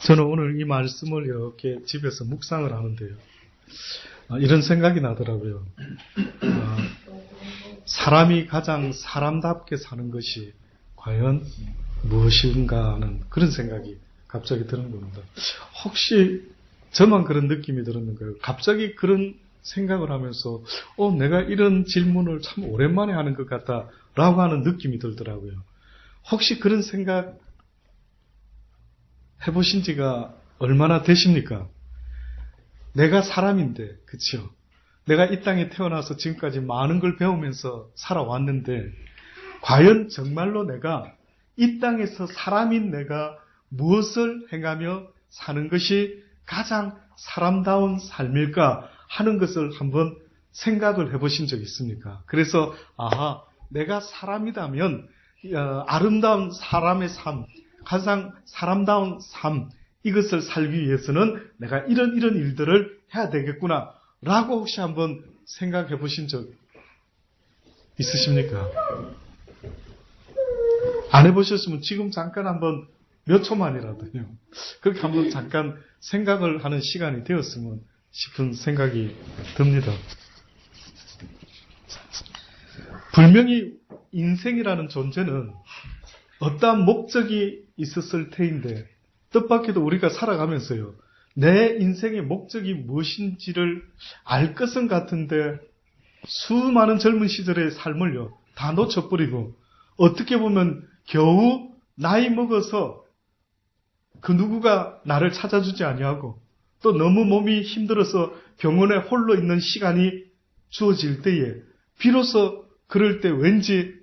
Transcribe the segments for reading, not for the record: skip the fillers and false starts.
저는 오늘 이 말씀을 이렇게 집에서 묵상을 하는데요. 이런 생각이 나더라고요. 사람이 가장 사람답게 사는 것이 과연 무엇인가 하는 그런 생각이 갑자기 드는 겁니다. 혹시 저만 그런 느낌이 들었는가요? 갑자기 그런 생각을 하면서 내가 이런 질문을 참 오랜만에 하는 것 같다 라고 하는 느낌이 들더라고요. 혹시 그런 생각 해보신 지가 얼마나 되십니까? 내가 사람인데, 그쵸? 내가 이 땅에 태어나서 지금까지 많은 걸 배우면서 살아왔는데, 과연 정말로 내가 이 땅에서 사람인 내가 무엇을 행하며 사는 것이 가장 사람다운 삶일까 하는 것을 한번 생각을 해보신 적 있습니까? 그래서 내가 사람이라면 아름다운 사람의 삶, 가장 사람다운 삶, 이것을 살기 위해서는 내가 이런 일들을 해야 되겠구나 라고 혹시 한번 생각해 보신 적 있으십니까? 안 해보셨으면 지금 잠깐 한번 몇 초만이라도요. 그렇게 한번 잠깐 생각을 하는 시간이 되었으면 싶은 생각이 듭니다. 분명히 인생이라는 존재는 어떠한 목적이 있었을 테인데 뜻밖에도 우리가 살아가면서요. 내 인생의 목적이 무엇인지를 알 것은 같은데 수많은 젊은 시절의 삶을요. 다 놓쳐버리고 어떻게 보면 겨우 나이 먹어서 그 누구가 나를 찾아주지 아니하고 또 너무 몸이 힘들어서 병원에 홀로 있는 시간이 주어질 때에 비로소 그럴 때 왠지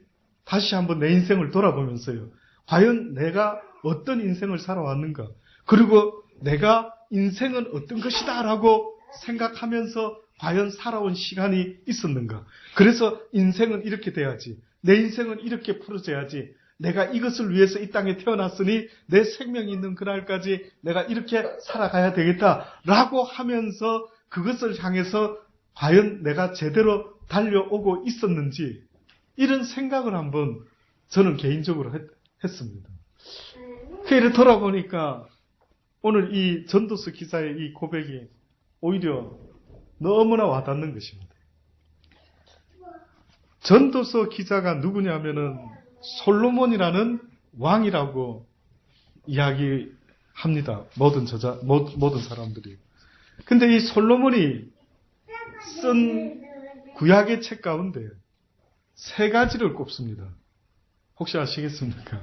다시 한번 내 인생을 돌아보면서요. 과연 내가 어떤 인생을 살아왔는가? 그리고 내가 인생은 어떤 것이다 라고 생각하면서 과연 살아온 시간이 있었는가? 그래서 인생은 이렇게 돼야지. 내 인생은 이렇게 풀어져야지. 내가 이것을 위해서 이 땅에 태어났으니 내 생명이 있는 그날까지 내가 이렇게 살아가야 되겠다라고 하면서 그것을 향해서 과연 내가 제대로 달려오고 있었는지 이런 생각을 한번 저는 개인적으로 했습니다. 그래 돌아보니까 오늘 이 전도서 기사의 이 고백이 오히려 너무나 와닿는 것입니다. 전도서 기자가 누구냐면은 솔로몬이라는 왕이라고 이야기합니다. 모든 사람들이. 근데 이 솔로몬이 쓴 구약의 책 가운데 3가지를 꼽습니다. 혹시 아시겠습니까?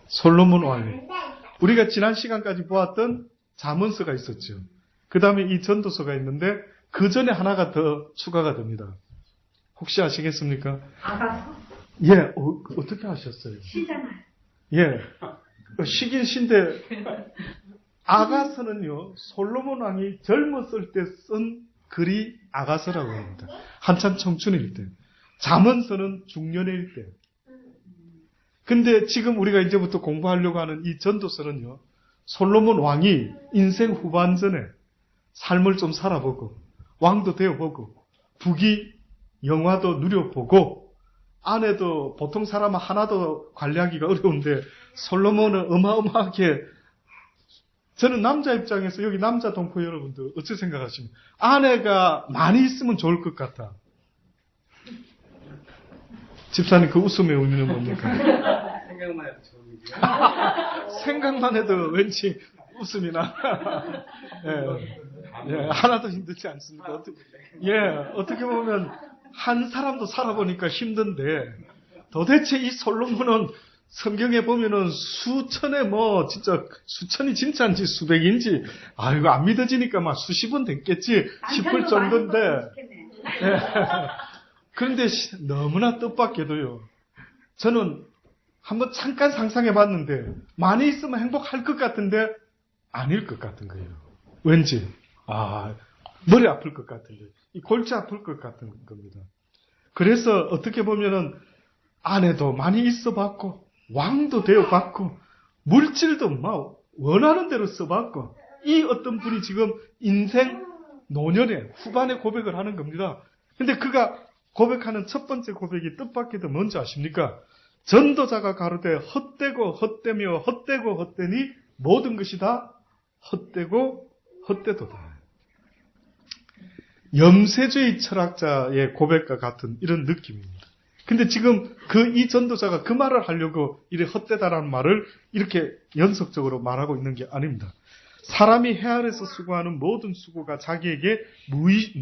솔로몬 왕이. 우리가 지난 시간까지 보았던 잠언서가 있었죠. 그 다음에 이 전도서가 있는데 그 전에 하나가 더 추가가 됩니다. 혹시 아시겠습니까? 아가서? 예, 어떻게 아셨어요? 시잖아요. 예, 시긴 신데 아가서는요, 솔로몬 왕이 젊었을 때 쓴 글이 아가서라고 합니다. 한참 청춘일 때. 잠언서는 중년일 때. 근데 지금 우리가 이제부터 공부하려고 하는 이 전도서는요, 솔로몬 왕이 인생 후반전에 삶을 좀 살아보고, 왕도 되어보고, 부귀 영화도 누려보고, 아내도 보통 사람은 하나도 관리하기가 어려운데, 솔로몬은 어마어마하게, 저는 남자 입장에서 여기 남자 동포 여러분들 어떻게 생각하십니까? 아내가 많이 있으면 좋을 것 같아. 집사님 그 웃음의 의미는 뭡니까? 생각만 해도 좋은데요. 생각만 해도 왠지 웃음이 나. 예, 하나도 힘들지 않습니까? 어떻게 보면 한 사람도 살아보니까 힘든데 도대체 이 솔로몬은 성경에 보면은 수천에 진짜 수천이 진짜인지 수백인지 이거 안 믿어지니까 막 수십은 됐겠지 싶을 정도인데 그런데 너무나 뜻밖에도요. 저는 한번 잠깐 상상해 봤는데 많이 있으면 행복할 것 같은데 아닐 것 같은 거예요. 왠지 머리 아플 것 같은 거예요. 이 골치 아플 것 같은 겁니다. 그래서 어떻게 보면은 아내도 많이 있어 봤고 왕도 되어 봤고 물질도 막 원하는 대로 써 봤고 이 어떤 분이 지금 인생 노년에 후반에 고백을 하는 겁니다. 근데 그가 고백하는 첫 번째 고백이 뜻밖에도 뭔지 아십니까? 전도자가 가로되 헛되고 헛되며 헛되고 헛되니 모든 것이 다 헛되고 헛되도다. 염세주의 철학자의 고백과 같은 이런 느낌입니다. 근데 지금 이 전도자가 그 말을 하려고 이래 헛되다라는 말을 이렇게 연속적으로 말하고 있는 게 아닙니다. 사람이 해 아래서 수고하는 모든 수고가 자기에게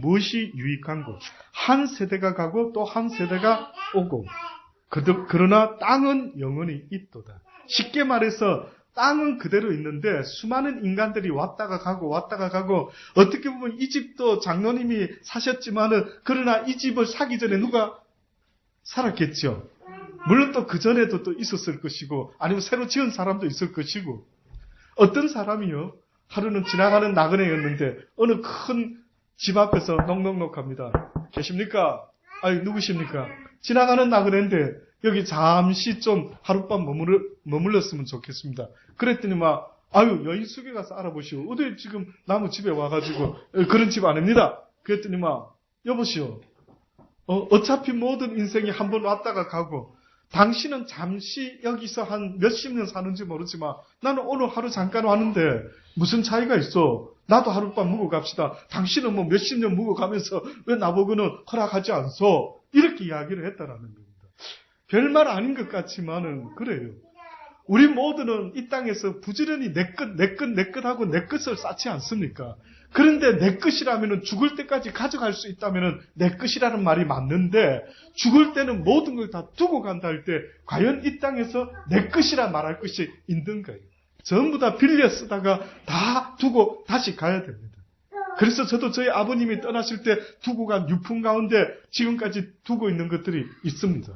무엇이 유익한고 한 세대가 가고 또 한 세대가 오고 그러나 땅은 영원히 있도다. 쉽게 말해서 땅은 그대로 있는데 수많은 인간들이 왔다가 가고 어떻게 보면 이 집도 장로님이 사셨지만은 그러나 이 집을 사기 전에 누가 살았겠죠. 물론 또 그 전에도 또 있었을 것이고 아니면 새로 지은 사람도 있을 것이고 어떤 사람이요 하루는 지나가는 나그네였는데 어느 큰 집 앞에서 넉넉넉합니다. 계십니까? 아유 누구십니까? 지나가는 나그네인데 여기 잠시 좀 하룻밤 머물렀으면 좋겠습니다. 그랬더니 아유 여인숙에 가서 알아보시오. 어디 지금 나무 집에 와가지고 그런 집 아닙니다. 그랬더니 여보시오. 어차피 모든 인생이 한 번 왔다가 가고 당신은 잠시 여기서 한 몇십 년 사는지 모르지만 나는 오늘 하루 잠깐 왔는데 무슨 차이가 있어? 나도 하룻밤 묵어 갑시다. 당신은 몇십 년 묵어 가면서 왜 나보고는 허락하지 않소? 이렇게 이야기를 했다라는 겁니다. 별말 아닌 것 같지만은 그래요. 우리 모두는 이 땅에서 부지런히 내 것 하고 내 것을 쌓지 않습니까? 그런데 내 것이라면은 죽을 때까지 가져갈 수 있다면은 내 것이라는 말이 맞는데 죽을 때는 모든 걸 다 두고 간다 할 때 과연 이 땅에서 내 것이라 말할 것이 있는가요? 전부 다 빌려 쓰다가 다 두고 다시 가야 됩니다. 그래서 저도 저희 아버님이 떠나실 때 두고 간 유품 가운데 지금까지 두고 있는 것들이 있습니다.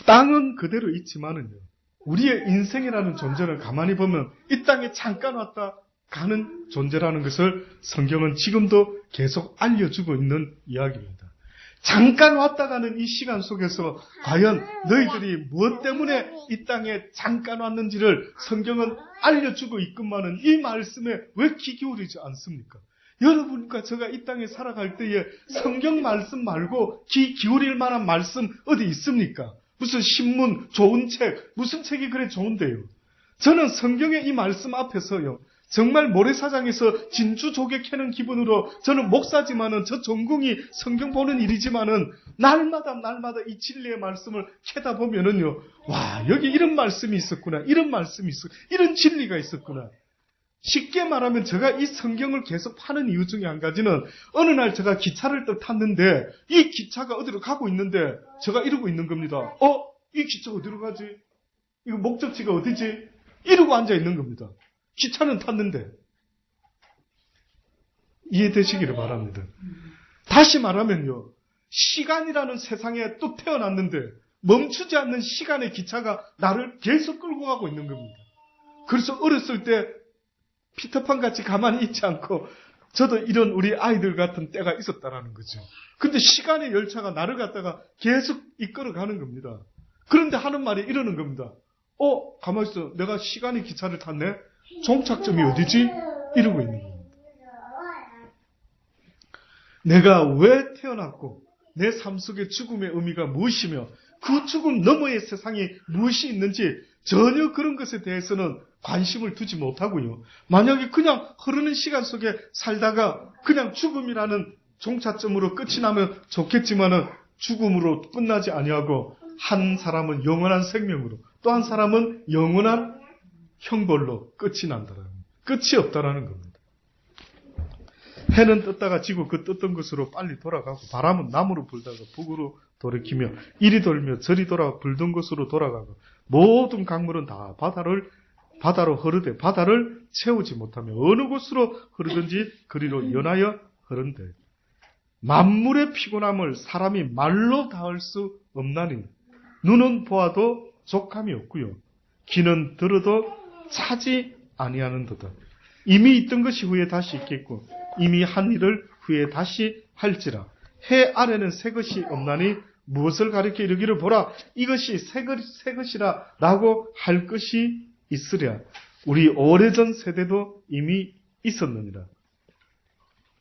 땅은 그대로 있지만은요. 우리의 인생이라는 존재는 가만히 보면 이 땅에 잠깐 왔다 가는 존재라는 것을 성경은 지금도 계속 알려주고 있는 이야기입니다. 잠깐 왔다 가는 이 시간 속에서 과연 너희들이 무엇 때문에 이 땅에 잠깐 왔는지를 성경은 알려주고 있건만은 이 말씀에 왜 귀 기울이지 않습니까? 여러분과 제가 이 땅에 살아갈 때에 성경 말씀 말고 귀 기울일 만한 말씀 어디 있습니까? 무슨 신문, 좋은 책, 무슨 책이 그래 좋은데요. 저는 성경의 이 말씀 앞에서요. 정말 모래사장에서 진주 조개 캐는 기분으로 저는 목사지만은 저 전공이 성경 보는 일이지만은 날마다 이 진리의 말씀을 캐다 보면은요. 와, 여기 이런 말씀이 있었구나. 이런 말씀이 이런 진리가 있었구나. 쉽게 말하면 제가 이 성경을 계속 파는 이유 중에 한 가지는 어느 날 제가 기차를 또 탔는데 이 기차가 어디로 가고 있는데 제가 이러고 있는 겁니다. 이 기차 어디로 가지? 이거 목적지가 어디지? 이러고 앉아 있는 겁니다. 기차는 탔는데. 이해되시기를 바랍니다. 다시 말하면요. 시간이라는 세상에 또 태어났는데 멈추지 않는 시간의 기차가 나를 계속 끌고 가고 있는 겁니다. 그래서 어렸을 때 피터판 같이 가만히 있지 않고 저도 이런 우리 아이들 같은 때가 있었다라는 거죠. 근데 시간의 열차가 나를 갖다가 계속 이끌어가는 겁니다. 그런데 하는 말이 이러는 겁니다. 가만히 있어. 내가 시간의 기차를 탔네? 종착점이 어디지? 이러고 있는 겁니다. 내가 왜 태어났고 내 삶 속의 죽음의 의미가 무엇이며 그 죽음 너머의 세상에 무엇이 있는지 전혀 그런 것에 대해서는 관심을 두지 못하고요. 만약에 그냥 흐르는 시간 속에 살다가 그냥 죽음이라는 종착점으로 끝이 나면 좋겠지만은 죽음으로 끝나지 아니하고 한 사람은 영원한 생명으로 또 한 사람은 영원한 형벌로 끝이 난다라는 끝이 없다라는 겁니다. 해는 떴다가 지고 그 떴던 곳으로 빨리 돌아가고 바람은 남으로 불다가 북으로 돌이키며 이리 돌며 저리 돌아 불던 곳으로 돌아가고 모든 강물은 다 바다로 흐르되 바다를 채우지 못하며 어느 곳으로 흐르든지 그리로 연하여 흐른대. 만물의 피곤함을 사람이 말로 다할 수 없나니 눈은 보아도 족함이 없고요. 귀는 들어도 차지 아니하는도다. 이미 있던 것이 후에 다시 있겠고 이미 한 일을 후에 다시 할지라. 해 아래는 새 것이 없나니 무엇을 가리켜 이르기를 보라 이것이 새 것이라 라고 할 것이 있으랴. 우리 오래전 세대도 이미 있었느니라.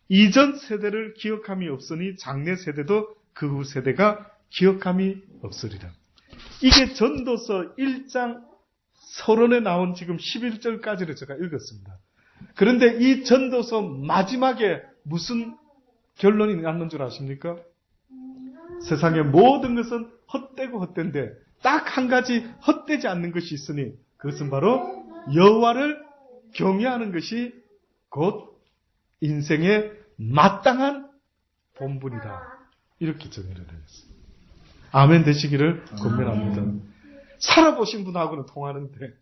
이전 세대를 기억함이 없으니 장래 세대도 그 후 세대가 기억함이 없으리라. 이게 전도서 1장 서론에 나온 지금 11절까지를 제가 읽었습니다. 그런데 이 전도서 마지막에 무슨 결론이 났는 줄 아십니까? 세상의 모든 것은 헛되고 헛된데 딱 한 가지 헛되지 않는 것이 있으니 그것은 바로 여호와를 경외하는 것이 곧 인생의 마땅한 본분이다. 이렇게 정의를 했습니다. 아멘 되시기를 권면합니다. 살아보신 분하고는 통하는데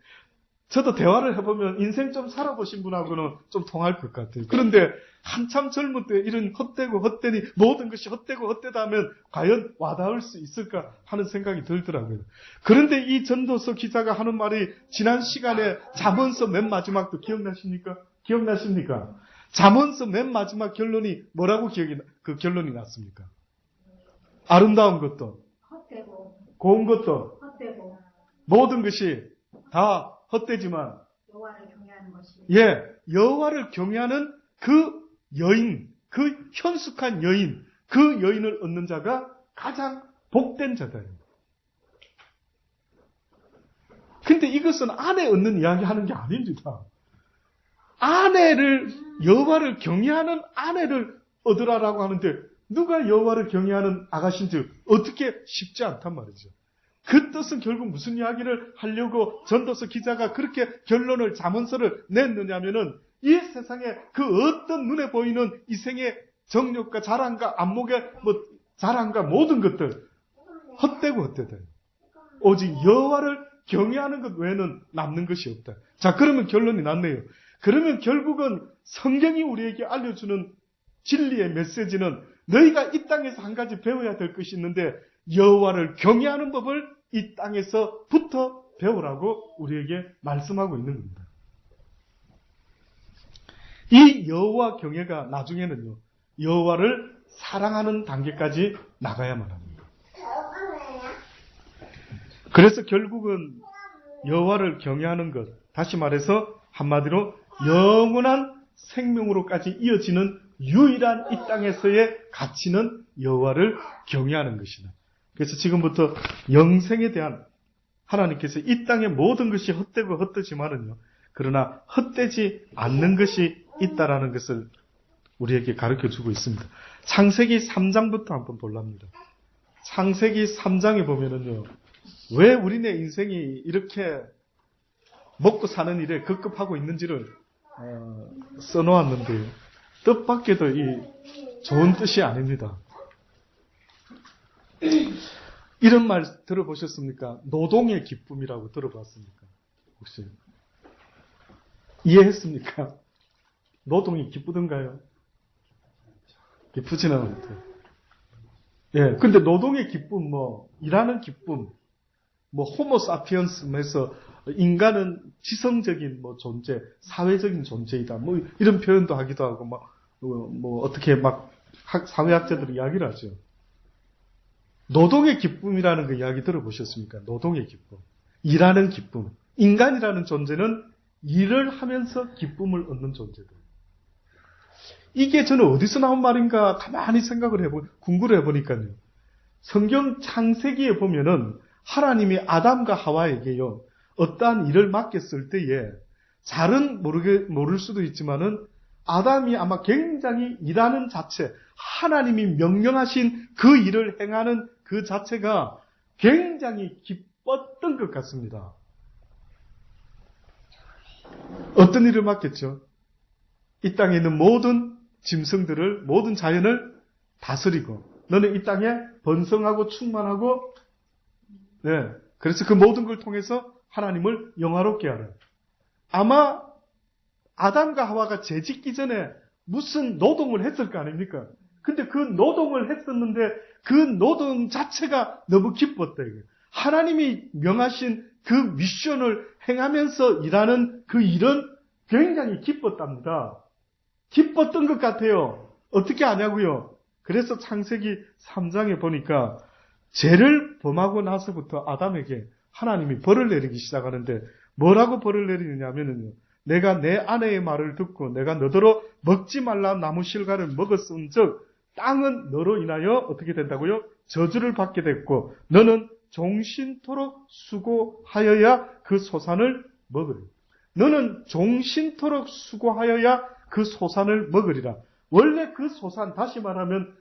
저도 대화를 해보면 인생 좀 살아보신 분하고는 좀 통할 것 같아요. 그런데 한참 젊을 때 이런 헛되고 헛되니 모든 것이 헛되고 헛되다 하면 과연 와닿을 수 있을까 하는 생각이 들더라고요. 그런데 이 전도서 기자가 하는 말이 지난 시간에 잠언서 맨 마지막도 기억나십니까? 잠언서 맨 마지막 결론이 뭐라고 결론이 났습니까? 아름다운 것도 헛되고 고운 것도 헛되고 모든 것이 다 헛되지만 여호와를 경외하는 것이 여호와를 경외하는 그 여인, 그 현숙한 여인, 그 여인을 얻는 자가 가장 복된 자다. 근데 이것은 아내 얻는 이야기 하는 게 아닙니다. 여호와를 경외하는 아내를 얻으라라고 하는데 누가 여호와를 경외하는 아가씨인지 어떻게 쉽지 않단 말이죠. 그 뜻은 결국 무슨 이야기를 하려고 전도서 기자가 그렇게 결론을 잠언서를 냈느냐면은 이 세상에 그 어떤 눈에 보이는 이생의 정욕과 자랑과 안목의 자랑과 모든 것들 헛되고 헛되다. 오직 여호와를 경외하는 것 외에는 남는 것이 없다. 자, 그러면 결론이 났네요. 그러면 결국은 성경이 우리에게 알려주는 진리의 메시지는 너희가 이 땅에서 한 가지 배워야 될 것이 있는데 여호와를 경외하는 법을 이 땅에서부터 배우라고 우리에게 말씀하고 있는 겁니다. 이 여호와 경외가 나중에는요, 여호와를 사랑하는 단계까지 나가야만 합니다. 그래서 결국은 여호와를 경외하는 것, 다시 말해서 한마디로 영원한 생명으로까지 이어지는 유일한 이 땅에서의 가치는 여호와를 경외하는 것이다. 그래서 지금부터 영생에 대한 하나님께서 이 땅의 모든 것이 헛되고 헛되지만은요, 그러나 헛되지 않는 것이 있다라는 것을 우리에게 가르쳐주고 있습니다. 창세기 3장부터 한번 볼랍니다. 창세기 3장에 보면은요, 왜 우리네 인생이 이렇게 먹고 사는 일에 급급하고 있는지를 써놓았는데요. 뜻밖에도 이 좋은 뜻이 아닙니다. 이런 말 들어보셨습니까? 노동의 기쁨이라고 들어봤습니까? 혹시 이해했습니까? 노동이 기쁘던가요? 기쁘지는 않대요. 예, 근데 노동의 기쁨, 일하는 기쁨, 호모사피언스에서 인간은 지성적인 존재, 사회적인 존재이다. 이런 표현도 하기도 하고, 어떻게 사회학자들이 이야기를 하죠. 노동의 기쁨이라는 그 이야기 들어보셨습니까? 노동의 기쁨. 일하는 기쁨. 인간이라는 존재는 일을 하면서 기쁨을 얻는 존재다. 이게 저는 어디서 나온 말인가 가만히 궁구를 해보니까요. 성경 창세기에 보면은 하나님이 아담과 하와에게요, 어떠한 일을 맡겼을 때에 잘은 모를 수도 있지만은 아담이 아마 굉장히 일하는 자체, 하나님이 명령하신 그 일을 행하는 그 자체가 굉장히 기뻤던 것 같습니다. 어떤 일을 맡겼죠? 이 땅에 있는 모든 짐승들을, 모든 자연을 다스리고, 너는 이 땅에 번성하고 충만하고, 그래서 그 모든 걸 통해서 하나님을 영화롭게 하라. 아마 아담과 하와가 죄짓기 전에 무슨 노동을 했을 거 아닙니까? 근데 그 노동을 했었는데 그 노동 자체가 너무 기뻤다. 이게. 하나님이 명하신 그 미션을 행하면서 일하는 그 일은 굉장히 기뻤답니다. 기뻤던 것 같아요. 어떻게 아냐고요? 그래서 창세기 3장에 보니까 죄를 범하고 나서부터 아담에게 하나님이 벌을 내리기 시작하는데 뭐라고 벌을 내리느냐면요. 내가 내 아내의 말을 듣고 내가 너더러 먹지 말라 나무 실과를 먹었은즉 땅은 너로 인하여 어떻게 된다고요? 저주를 받게 됐고 너는 종신토록 수고하여야 그 소산을 먹으리라. 너는 종신토록 수고하여야 그 소산을 먹으리라. 원래 그 소산, 다시 말하면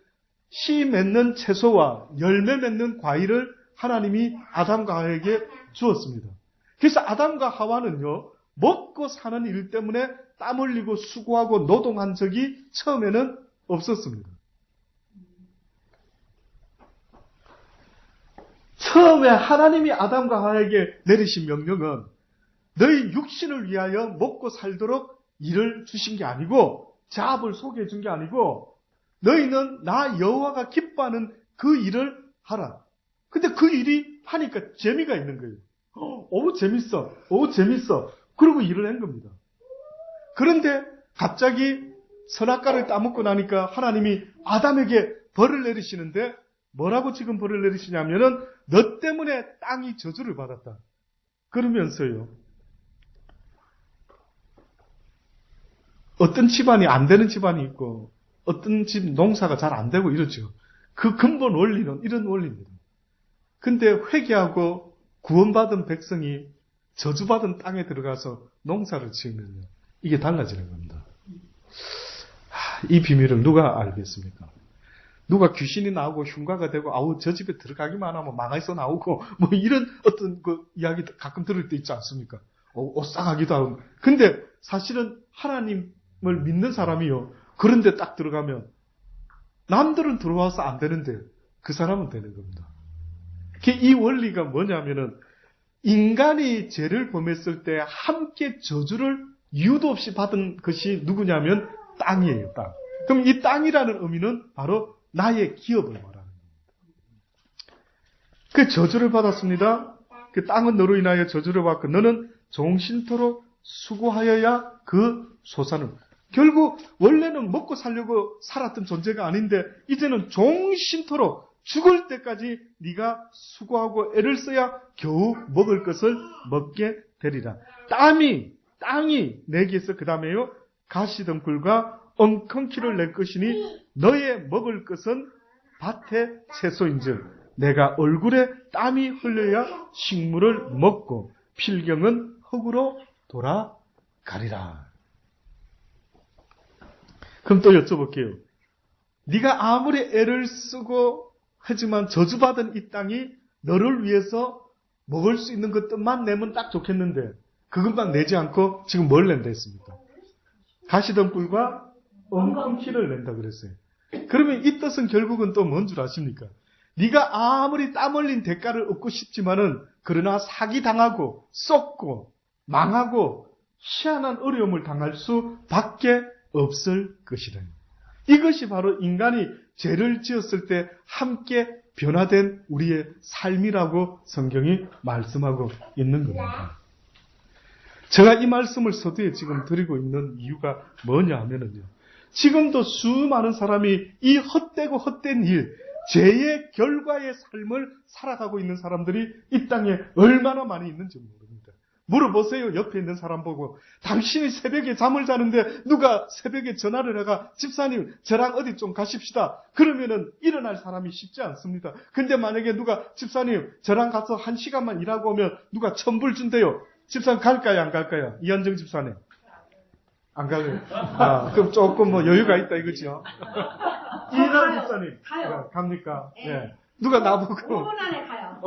씨 맺는 채소와 열매 맺는 과일을 하나님이 아담과 하와에게 주었습니다. 그래서 아담과 하와는요, 먹고 사는 일 때문에 땀 흘리고 수고하고 노동한 적이 처음에는 없었습니다. 처음에 하나님이 아담과 하와에게 내리신 명령은 너희 육신을 위하여 먹고 살도록 일을 주신 게 아니고, 잡을 소개해 준 게 아니고, 너희는 나 여호와가 기뻐하는 그 일을 하라. 근데 그 일이 하니까 재미가 있는 거예요. 오, 재밌어. 오, 재밌어. 그러고 일을 한 겁니다. 그런데 갑자기 선악과를 따먹고 나니까 하나님이 아담에게 벌을 내리시는데, 뭐라고 지금 벌을 내리시냐면은 너 때문에 땅이 저주를 받았다. 그러면서요, 어떤 집안이 안 되는 집안이 있고 어떤 집 농사가 잘 안 되고 이러죠. 그 근본 원리는 이런 원리입니다. 근데 회개하고 구원받은 백성이 저주받은 땅에 들어가서 농사를 지으면요, 이게 달라지는 겁니다. 이 비밀을 누가 알겠습니까? 누가 귀신이 나오고 흉가가 되고 아우 저 집에 들어가기만 하면 망해서 나오고 뭐 이런 어떤 그 이야기 가끔 들을 때 있지 않습니까? 오싹하기도 하고. 근데 사실은 하나님을 믿는 사람이요, 그런데 딱 들어가면 남들은 들어와서 안 되는데 그 사람은 되는 겁니다. 이 원리가 뭐냐면은 인간이 죄를 범했을 때 함께 저주를 이유도 없이 받은 것이 누구냐면 땅이에요, 땅. 그럼 이 땅이라는 의미는 바로 나의 기업을 말하는 겁니다. 그 저주를 받았습니다. 그 땅은 너로 인하여 저주를 받고 너는 종신토록 수고하여야 그 소산을. 결국 원래는 먹고 살려고 살았던 존재가 아닌데 이제는 종신토록 죽을 때까지 네가 수고하고 애를 써야 겨우 먹을 것을 먹게 되리라. 땅이 내게서 그 다음에요, 가시덤불과 엉겅퀴를 낼 것이니 너의 먹을 것은 밭의 채소인즉 내가 얼굴에 땀이 흘려야 식물을 먹고 필경은 흙으로 돌아가리라. 그럼 또 여쭤볼게요. 네가 아무리 애를 쓰고 하지만 저주받은 이 땅이 너를 위해서 먹을 수 있는 것들만 내면 딱 좋겠는데 그것만 내지 않고 지금 뭘 낸다 했습니까? 가시덤불과 엉겅퀴를 낸다 그랬어요. 그러면 이 뜻은 결국은 또 뭔 줄 아십니까? 네가 아무리 땀 흘린 대가를 얻고 싶지만은 그러나 사기당하고 썩고 망하고 희한한 어려움을 당할 수밖에 없을 것이라. 이것이 바로 인간이 죄를 지었을 때 함께 변화된 우리의 삶이라고 성경이 말씀하고 있는 겁니다. 제가 이 말씀을 서두에 지금 드리고 있는 이유가 뭐냐 하면은요, 지금도 수많은 사람이 이 헛되고 헛된 일, 죄의 결과의 삶을 살아가고 있는 사람들이 이 땅에 얼마나 많이 있는지 모릅니다. 물어보세요. 옆에 있는 사람 보고. 당신이 새벽에 잠을 자는데 누가 새벽에 전화를 해가 집사님 저랑 어디 좀 가십시다. 그러면은 일어날 사람이 쉽지 않습니다. 근데 만약에 누가 집사님 저랑 가서 1시간만 일하고 오면 누가 1,000불 준대요. 집사님 갈까요 안 갈까요? 이현정 집사님. 안 가요. 그럼 조금 뭐 여유가 있다 이거죠. 이현 집사님. 가요. 갑니까? 네. 예. 누가 나보고 5분 안에 가요.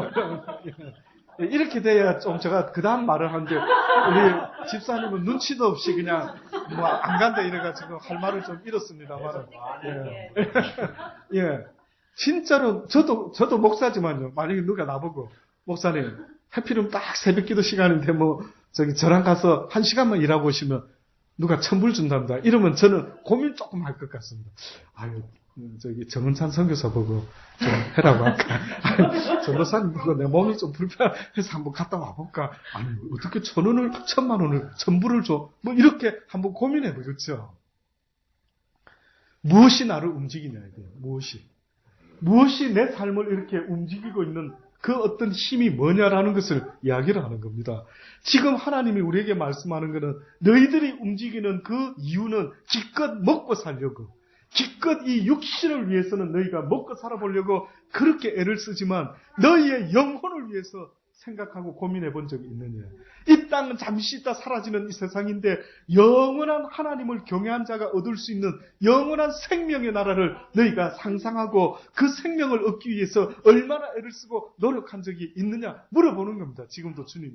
이렇게 돼야 좀 제가 그 다음 말을 하는데 우리 집사님은 눈치도 없이 그냥 뭐 안 간다 이래가지고 할 말을 좀 잃었습니다만. 예. 진짜로 저도 목사지만요. 만약에 누가 나보고 목사님 해피룸 딱 새벽 기도 시간인데 뭐 저랑 가서 1시간만 일하고 오시면 누가 1,000불 준답니다. 이러면 저는 고민 조금 할 것 같습니다. 아유, 정은찬 선교사 보고 좀 해라고 할까? 전도사님 보고 내 몸이 좀 불편해서 한번 갔다 와볼까? 아니, 어떻게 1,000원을, 1,000만 원을, 1,000불을 줘? 뭐 이렇게 한번 고민해 보겠죠. 무엇이 나를 움직이냐, 이거예요. 무엇이 내 삶을 이렇게 움직이고 있는 그 어떤 힘이 뭐냐라는 것을 이야기를 하는 겁니다. 지금 하나님이 우리에게 말씀하는 것은 너희들이 움직이는 그 이유는 기껏 먹고 살려고, 기껏 이 육신을 위해서는 너희가 먹고 살아보려고 그렇게 애를 쓰지만 너희의 영혼을 위해서 생각하고 고민해 본 적이 있느냐? 이 땅은 잠시 있다 사라지는 이 세상인데 영원한 하나님을 경외한 자가 얻을 수 있는 영원한 생명의 나라를 너희가 상상하고 그 생명을 얻기 위해서 얼마나 애를 쓰고 노력한 적이 있느냐 물어보는 겁니다. 지금도 주님이.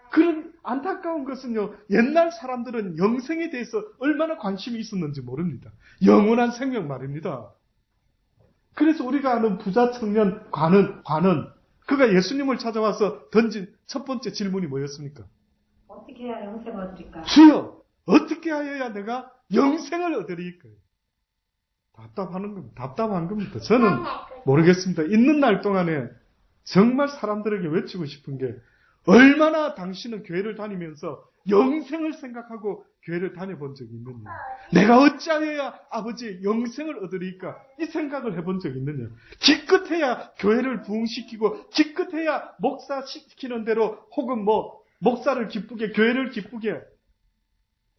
그런 안타까운 것은요, 옛날 사람들은 영생에 대해서 얼마나 관심이 있었는지 모릅니다. 영원한 생명 말입니다. 그래서 우리가 아는 부자 청년 관은 그가 예수님을 찾아와서 던진 첫 번째 질문이 뭐였습니까? 어떻게 해야 영생을 얻을까? 주여, 어떻게 하여야 내가 영생을 얻으리까? 답답한 겁니다. 저는 모르겠습니다. 있는 날 동안에 정말 사람들에게 외치고 싶은 게 얼마나 당신은 교회를 다니면서 영생을 생각하고 교회를 다녀본 적이 있느냐? 내가 어찌하여야 아버지 영생을 얻으리까? 이 생각을 해본 적이 있느냐? 기껏해야 교회를 부흥시키고 기껏해야 목사 시키는 대로 혹은 목사를 기쁘게 교회를 기쁘게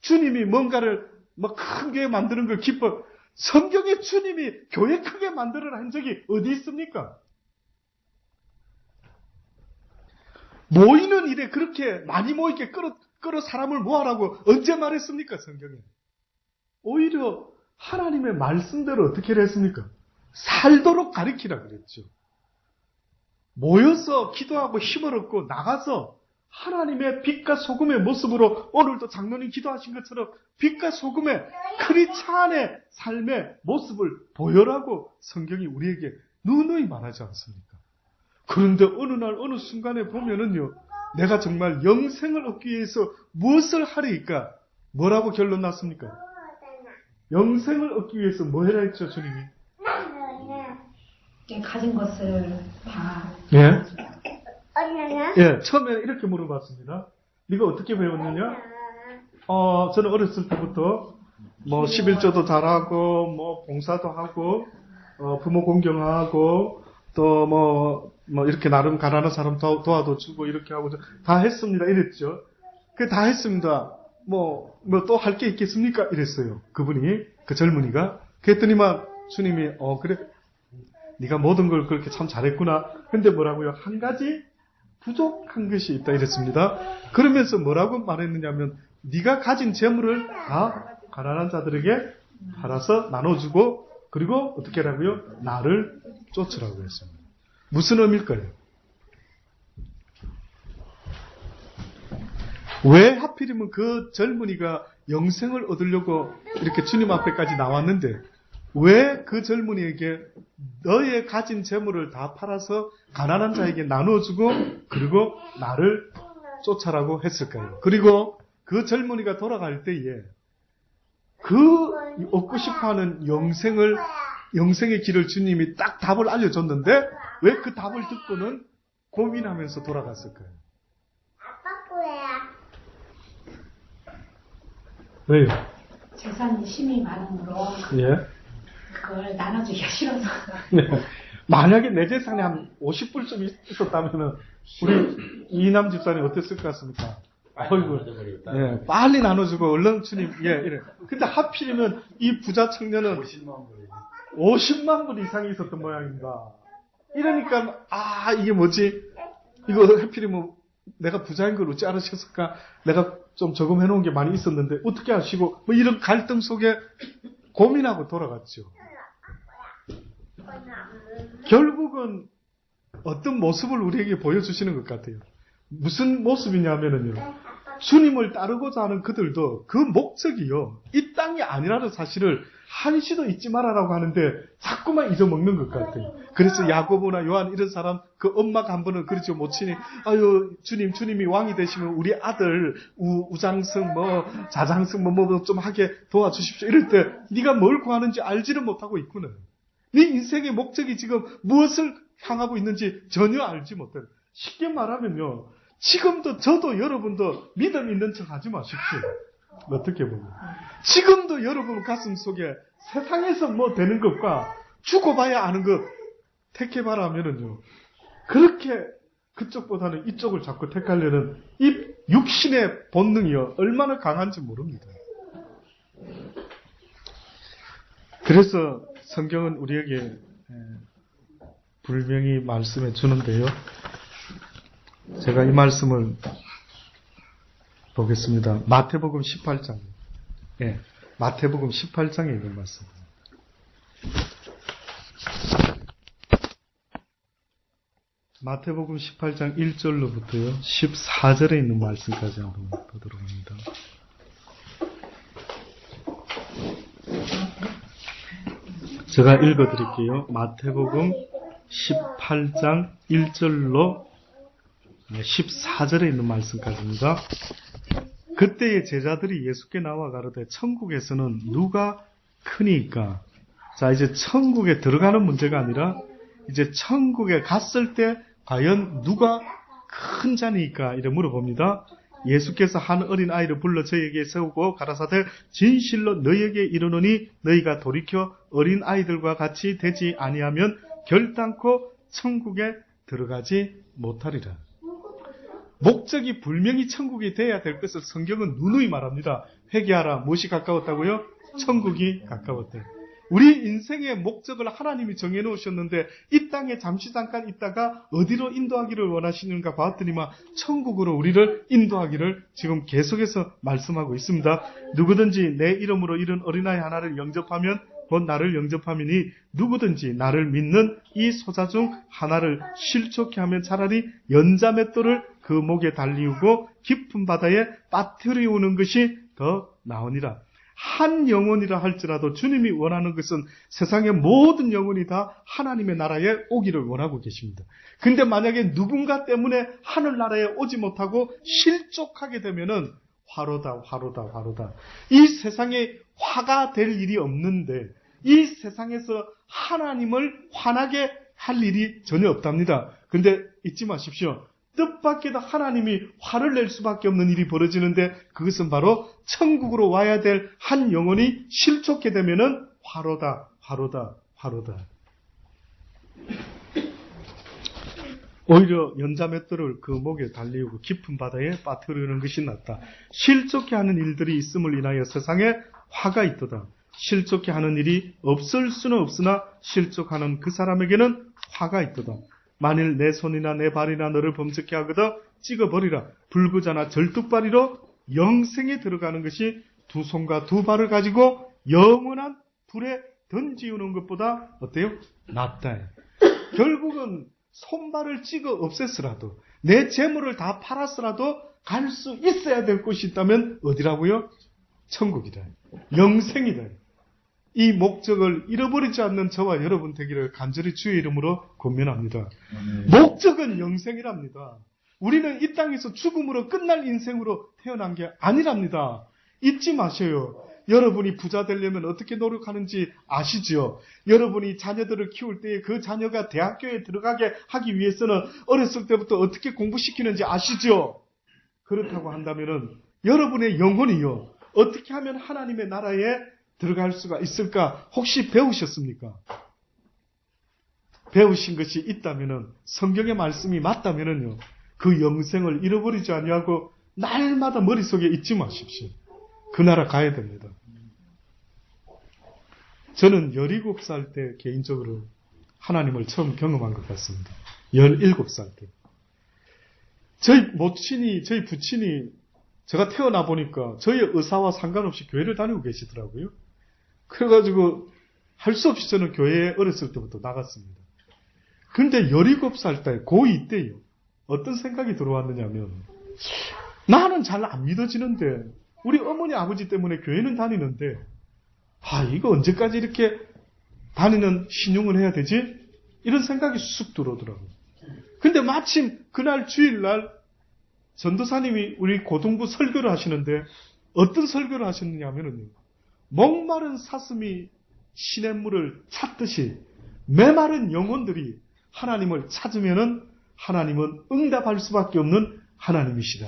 주님이 뭔가를 큰 교회 만드는 걸 기뻐 성경에 주님이 교회 크게 만들어라 한 적이 어디 있습니까? 모이는 일에 그렇게 많이 모이게 끌어 사람을 모아라고 언제 말했습니까? 성경에. 오히려 하나님의 말씀대로 어떻게 했습니까? 살도록 가르치라 그랬죠. 모여서 기도하고 힘을 얻고 나가서 하나님의 빛과 소금의 모습으로 오늘도 장로님 기도하신 것처럼 빛과 소금의 크리스찬의 삶의 모습을 보여라고 성경이 우리에게 누누이 말하지 않습니까? 그런데 어느 날 어느 순간에 보면은요, 내가 정말 영생을 얻기 위해서 무엇을 하리까? 뭐라고 결론 났습니까? 영생을 얻기 위해서 뭐 해라 했죠, 주님이? 가진 것을 다. 예. 예, 처음에 이렇게 물어봤습니다. 네가 어떻게 배웠느냐? 저는 어렸을 때부터 11조도 잘하고 봉사도 하고 부모 공경하고 또 이렇게 나름 가난한 사람 도와도 주고 이렇게 하고 다 했습니다. 이랬죠. 다 했습니다. 또 할 게 있겠습니까? 이랬어요. 그분이, 그 젊은이가. 그랬더니만 주님이, 그래. 네가 모든 걸 그렇게 참 잘했구나. 근데 뭐라고요? 한 가지 부족한 것이 있다 이랬습니다. 그러면서 뭐라고 말했느냐면, 네가 가진 재물을 다 가난한 자들에게 팔아서 나눠주고, 그리고 어떻게 하라고요? 나를 쫓으라고 했습니다. 무슨 의미일까요? 왜 하필이면 그 젊은이가 영생을 얻으려고 이렇게 주님 앞에까지 나왔는데 왜 그 젊은이에게 너의 가진 재물을 다 팔아서 가난한 자에게 나눠주고 그리고 나를 쫓아라고 했을까요? 그리고 그 젊은이가 돌아갈 때에 그 얻고 싶어하는 영생의 길을 주님이 딱 답을 알려줬는데 왜 그 답을 듣고는 고민하면서 돌아갔을까요? 왜요? 재산이 힘이 많으므로 예. 그걸 나눠주기가 싫어서. 네. 만약에 내 재산이 한 50불쯤 있었다면 우리 이남 집사님 어땠을 것 같습니까? 어이구, 예, 빨리 나눠주고 얼른 주님, 이래. 근데 하필이면 이 부자 청년은 50만 불 이상이 있었던 모양입니다. 이러니까 이게 뭐지? 이거 하필이면 내가 부자인 걸 어찌 알으셨을까? 내가 좀 저금해 놓은 게 많이 있었는데 어떻게 하시고 이런 갈등 속에 고민하고 돌아갔죠. 결국은 어떤 모습을 우리에게 보여주시는 것 같아요. 무슨 모습이냐면요. 주님을 따르고자 하는 그들도 그 목적이요. 이 땅이 아니라는 사실을 한시도 잊지 말아라고 하는데 자꾸만 잊어먹는 것 같아요. 그래서 야고보나 요한 이런 사람 그 엄마가 한 번은 그렇죠. 모친이 아유 주님이 왕이 되시면 우리 아들 우장승 자장승 좀 하게 도와주십시오. 이럴 때 네가 뭘 구하는지 알지를 못하고 있구나. 네 인생의 목적이 지금 무엇을 향하고 있는지 전혀 알지 못해. 쉽게 말하면요. 지금도 저도 여러분도 믿음 있는 척 하지 마십시오. 어떻게 보면. 지금도 여러분 가슴 속에 세상에서 뭐 되는 것과 죽어봐야 아는 것 택해봐라 하면은요. 그렇게 그쪽보다는 이쪽을 자꾸 택하려는 이 육신의 본능이요. 얼마나 강한지 모릅니다. 그래서 성경은 우리에게 분명히 말씀해 주는데요. 제가 이 말씀을 보겠습니다. 마태복음 18장. 마태복음 18장에 있는 말씀입니다. 마태복음 18장 1절로부터요 14절에 있는 말씀까지 한번 보도록 합니다. 제가 읽어드릴게요. 마태복음 18장 1절로 14절에 있는 말씀까지입니다. 그때의 제자들이 예수께 나와 가로되 천국에서는 누가 크니까? 자, 이제 천국에 들어가는 문제가 아니라 이제 천국에 갔을 때 과연 누가 큰 자니까? 이래 물어봅니다. 예수께서 한 어린 아이를 불러 저에게 세우고 가라사대 진실로 너희에게 이르노니 너희가 돌이켜 어린 아이들과 같이 되지 아니하면 결단코 천국에 들어가지 못하리라. 목적이 분명히 천국이 돼야 될 것을 성경은 누누이 말합니다. 회개하라. 무엇이 가까웠다고요? 천국이 가까웠대. 우리 인생의 목적을 하나님이 정해놓으셨는데 이 땅에 잠시 잠깐 있다가 어디로 인도하기를 원하시는가 봤더니만 천국으로 우리를 인도하기를 지금 계속해서 말씀하고 있습니다. 누구든지 내 이름으로 이런 어린아이 하나를 영접하면 곧 나를 영접함이니 누구든지 나를 믿는 이 소자 중 하나를 실족케 하면 차라리 연자맷돌을 그 목에 달리우고 깊은 바다에 빠뜨리우는 것이 더 나으니라. 한 영혼이라 할지라도 주님이 원하는 것은 세상의 모든 영혼이 다 하나님의 나라에 오기를 원하고 계십니다. 근데 만약에 누군가 때문에 하늘나라에 오지 못하고 실족하게 되면은 화로다. 이 세상에 화가 될 일이 없는데 이 세상에서 하나님을 화나게 할 일이 전혀 없답니다. 근데 잊지 마십시오. 뜻밖에도 하나님이 화를 낼 수밖에 없는 일이 벌어지는데 그것은 바로 천국으로 와야 될 한 영혼이 실족해 되면은 화로다. 오히려 연자맷돌을 그 목에 달리우고 깊은 바다에 빠뜨리는 것이 낫다. 실족해 하는 일들이 있음을 인하여 세상에 화가 있도다. 실족해 하는 일이 없을 수는 없으나 실족하는 그 사람에게는 화가 있도다. 만일 내 손이나 내 발이나 너를 범죄케 하거든 찍어버리라. 불구자나 절뚝발이로 영생에 들어가는 것이 두 손과 두 발을 가지고 영원한 불에 던지우는 것보다 어때요? 낫다. 결국은 손발을 찍어 없앴으라도 내 재물을 다 팔았으라도 갈 수 있어야 될 곳이 있다면 어디라고요? 천국이다. 영생이다. 이 목적을 잃어버리지 않는 저와 여러분 되기를 간절히 주의 이름으로 권면합니다. 목적은 영생이랍니다. 우리는 이 땅에서 죽음으로 끝날 인생으로 태어난 게 아니랍니다. 잊지 마셔요. 여러분이 부자 되려면 어떻게 노력하는지 아시죠? 여러분이 자녀들을 키울 때에 그 자녀가 대학교에 들어가게 하기 위해서는 어렸을 때부터 어떻게 공부시키는지 아시죠? 그렇다고 한다면은 여러분의 영혼이요. 어떻게 하면 하나님의 나라에 들어갈 수가 있을까? 혹시 배우셨습니까? 배우신 것이 있다면은 성경의 말씀이 맞다면은요. 그 영생을 잃어버리지 아니하고 날마다 머릿속에 잊지 마십시오. 그 나라 가야 됩니다. 저는 17살 때 개인적으로 하나님을 처음 경험한 것 같습니다. 17살 때. 저희 모친이, 저희 부친이 제가 태어나 보니까 저희 의사와 상관없이 교회를 다니고 계시더라고요. 그래가지고 할 수 없이 저는 교회에 어렸을 때부터 나갔습니다. 그런데 17살 때, 고2 때요. 어떤 생각이 들어왔느냐면 나는 잘 안 믿어지는데 우리 어머니 아버지 때문에 교회는 다니는데 이거 언제까지 이렇게 다니는 신용을 해야 되지? 이런 생각이 쑥 들어오더라고요. 근데 마침 그날 주일날 전도사님이 우리 고등부 설교를 하시는데 어떤 설교를 하셨느냐면요. 목마른 사슴이 시냇물을 찾듯이 메마른 영혼들이 하나님을 찾으면은 하나님은 응답할 수밖에 없는 하나님이시다.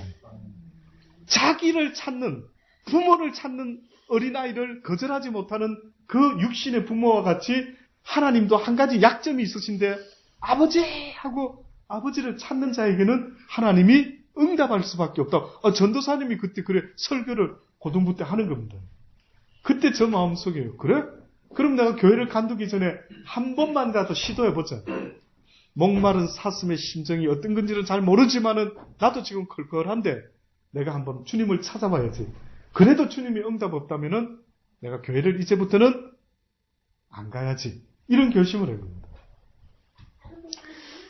자기를 찾는, 부모를 찾는 어린아이를 거절하지 못하는 그 육신의 부모와 같이 하나님도 한 가지 약점이 있으신데 아버지! 하고 아버지를 찾는 자에게는 하나님이 응답할 수밖에 없다. 전도사님이 그때 그래 설교를 고등부 때 하는 겁니다. 그때 저 마음속에요. 그래? 그럼 내가 교회를 간두기 전에 한 번만이라도 시도해보자. 목마른 사슴의 심정이 어떤 건지는 잘 모르지만은 나도 지금 컬컬한데 내가 한번 주님을 찾아봐야지. 그래도 주님이 응답 없다면은 내가 교회를 이제부터는 안 가야지. 이런 결심을 해봅니다.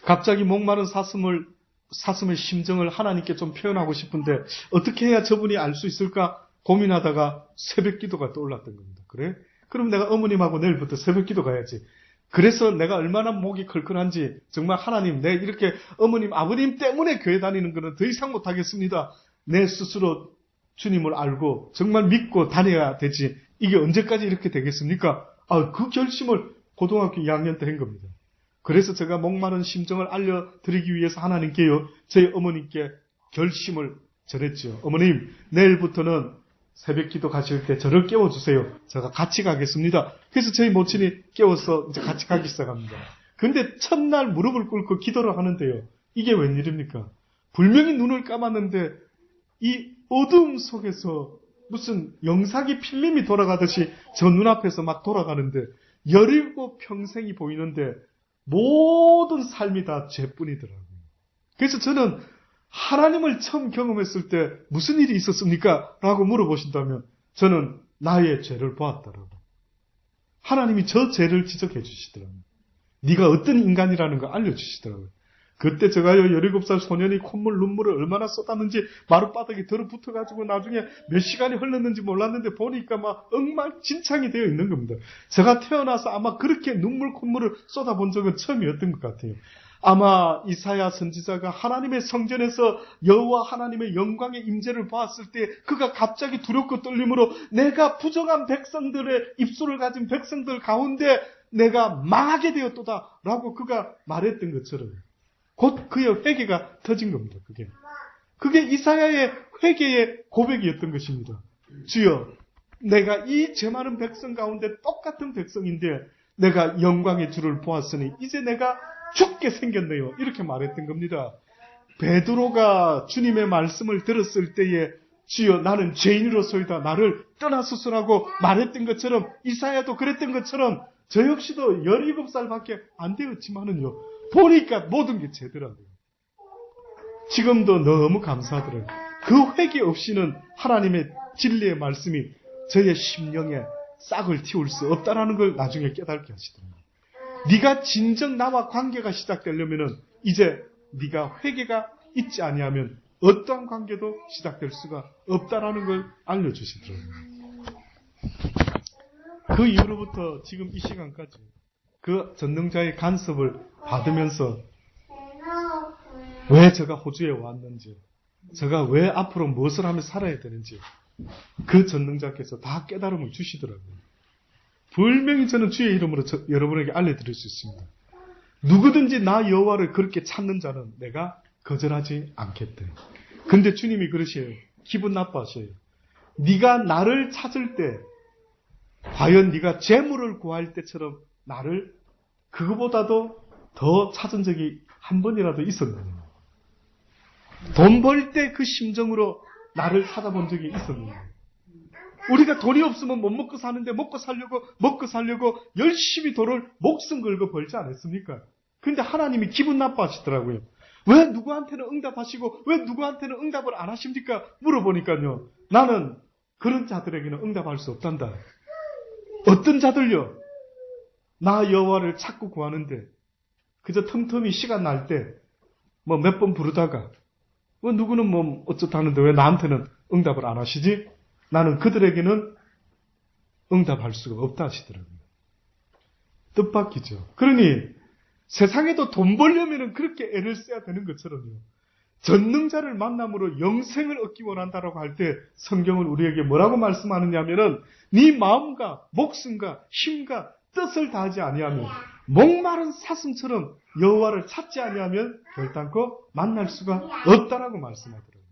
갑자기 목마른 사슴의 심정을 하나님께 좀 표현하고 싶은데 어떻게 해야 저분이 알 수 있을까 고민하다가 새벽 기도가 떠올랐던 겁니다. 그래? 그럼 내가 어머님하고 내일부터 새벽 기도 가야지. 그래서 내가 얼마나 목이 걸걸한지 정말 하나님 내 이렇게 어머님 아버님 때문에 교회 다니는 것은 더 이상 못하겠습니다. 내 스스로 주님을 알고 정말 믿고 다녀야 되지. 이게 언제까지 이렇게 되겠습니까? 그 결심을 고등학교 2학년 때 한 겁니다. 그래서 제가 목마른 심정을 알려드리기 위해서 하나님께요, 저희 어머님께 결심을 전했죠. 어머님, 내일부터는 새벽 기도 가실 때 저를 깨워주세요. 제가 같이 가겠습니다. 그래서 저희 모친이 깨워서 이제 같이 가기 시작합니다. 근데 첫날 무릎을 꿇고 기도를 하는데요. 이게 웬일입니까? 분명히 눈을 감았는데 이 어두움 속에서 무슨 영상이 필름이 돌아가듯이 저 눈앞에서 막 돌아가는데 17평생이 보이는데 모든 삶이 다 죄뿐이더라고요. 그래서 저는 하나님을 처음 경험했을 때 무슨 일이 있었습니까? 라고 물어보신다면 저는 나의 죄를 보았다라고. 하나님이 저 죄를 지적해 주시더라고요. 네가 어떤 인간이라는 걸 알려주시더라고요. 그때 제가요 17살 소년이 콧물 눈물을 얼마나 쏟았는지 마룻바닥에 들어붙어가지고 나중에 몇 시간이 흘렀는지 몰랐는데 보니까 막 엉망진창이 되어 있는 겁니다. 제가 태어나서 아마 그렇게 눈물 콧물을 쏟아본 적은 처음이었던 것 같아요. 아마 이사야 선지자가 하나님의 성전에서 여호와 하나님의 영광의 임재를 보았을 때 그가 갑자기 두렵고 떨림으로 내가 부정한 백성들의 입술을 가진 백성들 가운데 내가 망하게 되었도다 라고 그가 말했던 것처럼 곧 그의 회개가 터진 겁니다. 그게 이사야의 회개의 고백이었던 것입니다. 주여, 내가 이 죄 많은 백성 가운데 똑같은 백성인데 내가 영광의 주를 보았으니 이제 내가 죽게 생겼네요. 이렇게 말했던 겁니다. 베드로가 주님의 말씀을 들었을 때에 주여 나는 죄인으로서이다. 나를 떠나소서라고 말했던 것처럼 이사야도 그랬던 것처럼 저 역시도 17살밖에 안 되었지만은요. 보니까 모든 게 죄더라고요. 지금도 너무 감사하더라고요. 그 회개 없이는 하나님의 진리의 말씀이 저의 심령에 싹을 틔울 수 없다라는 걸 나중에 깨닫게 하시더라고요. 네가 진정 나와 관계가 시작되려면은 이제 네가 회개가 있지 아니하면 어떠한 관계도 시작될 수가 없다라는 걸 알려주시더라고요. 그 이후로부터 지금 이 시간까지 그 전능자의 간섭을 받으면서 왜 제가 호주에 왔는지, 제가 왜 앞으로 무엇을 하며 살아야 되는지 그 전능자께서 다 깨달음을 주시더라고요. 분명히 저는 주의 이름으로 여러분에게 알려드릴 수 있습니다. 누구든지 나 여호와를 그렇게 찾는 자는 내가 거절하지 않겠대. 근데 주님이 그러셔요. 기분 나빠하셔요. 네가 나를 찾을 때 과연 네가 재물을 구할 때처럼 나를 그거보다도 더 찾은 적이 한 번이라도 있었느냐. 돈 벌 때 그 심정으로 나를 찾아본 적이 있었느냐. 우리가 돈이 없으면 못 먹고 사는데 먹고 살려고 열심히 돈을 목숨 걸고 벌지 않았습니까? 근데 하나님이 기분 나빠하시더라고요. 왜 누구한테는 응답하시고 왜 누구한테는 응답을 안 하십니까? 물어보니까요. 나는 그런 자들에게는 응답할 수 없단다. 어떤 자들요? 나 여호와를 찾고 구하는데 그저 틈틈이 시간 날 때 뭐 몇 번 부르다가 누구는 뭐 어쩌다는데 왜 나한테는 응답을 안 하시지? 나는 그들에게는 응답할 수가 없다 하시더라고요. 뜻밖이죠. 그러니 세상에도 돈 벌려면 그렇게 애를 써야 되는 것처럼요. 전능자를 만남으로 영생을 얻기 원한다라고 할 때 성경은 우리에게 뭐라고 말씀하느냐면은 네 마음과 목숨과 힘과 뜻을 다하지 아니하면 목마른 사슴처럼 여호와를 찾지 아니하면 결단코 만날 수가 없다라고 말씀하더라고요.